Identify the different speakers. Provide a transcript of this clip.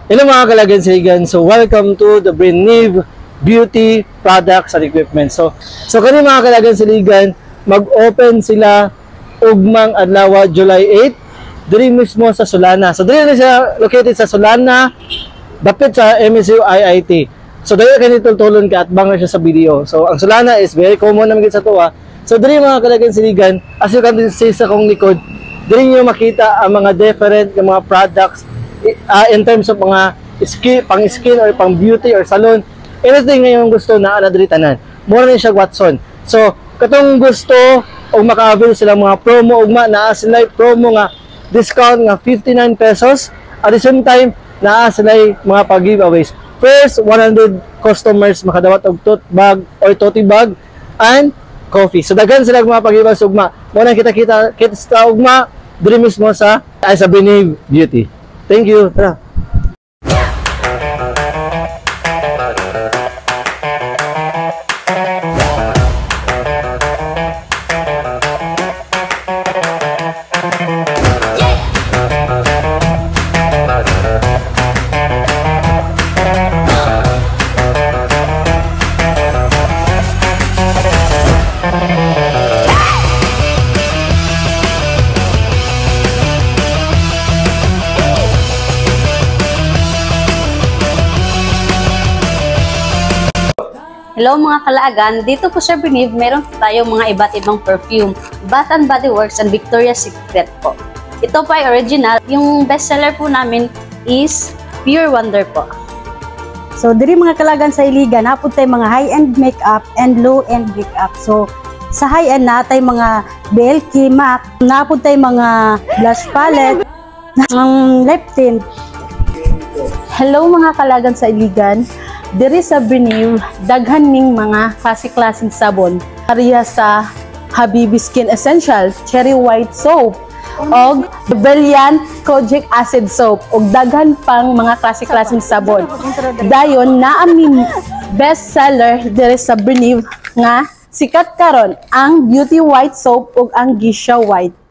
Speaker 1: Hello mga kalagansiligan. So welcome to the Briniv Beauty Products and Equipment. So kani mga kalagansiligan, mag-open sila ugmang adlaw July 8 diri mismo sa Solana. So diri na siya located sa Solana, dapit sa MSU IIT. So diri kani tultulon ka at bang na siya sa video. So ang Solana is very common naman sa tuwa. So diri mga kalagansiligan, as you can see sa kong likod, diri niyo makita ang mga different mga products in terms of mga pang-skin or pang-beauty or salon. Anything na yung gusto na diri tanan. Mura na siya Watson. So, katong gusto o maka-avail sila mga promo ugma naa sila promo nga discount nga 59 pesos. At the same time, naa sila mga pag-giveaways. First 100 customers makadawat og tote bag or tote bag and coffee. So daghan sila mga pag-giveaways ugma. Muna kita sa ugma diri mismo sa Briniv Beauty. Thank you. Tara.
Speaker 2: Hello mga kalaagan, dito po sa Briniv, meron po tayong mga iba't ibang perfume, Bath & Body Works and Victoria's Secret po. Ito po ay original, yung bestseller po namin is Pure Wonder po.
Speaker 3: So diri mga kalaagan sa Iligan, napod tayo mga high-end makeup and low-end makeup. So sa high-end natay mga Belki, MAC, napod tayo mga blush palette, lip tint. Hello mga kalaagan sa Iligan, diri sa Briniv, daghan ning mga klase-klaseng sabon. Ariya sa Habibi Skin Essential, Cherry White Soap, og Brilliant Kojic Acid Soap, og daghan pang mga klase-klaseng sabon. Dayon na aming best seller diri sa Briniv nga sikat karon ang Beauty White Soap ug ang Geisha White.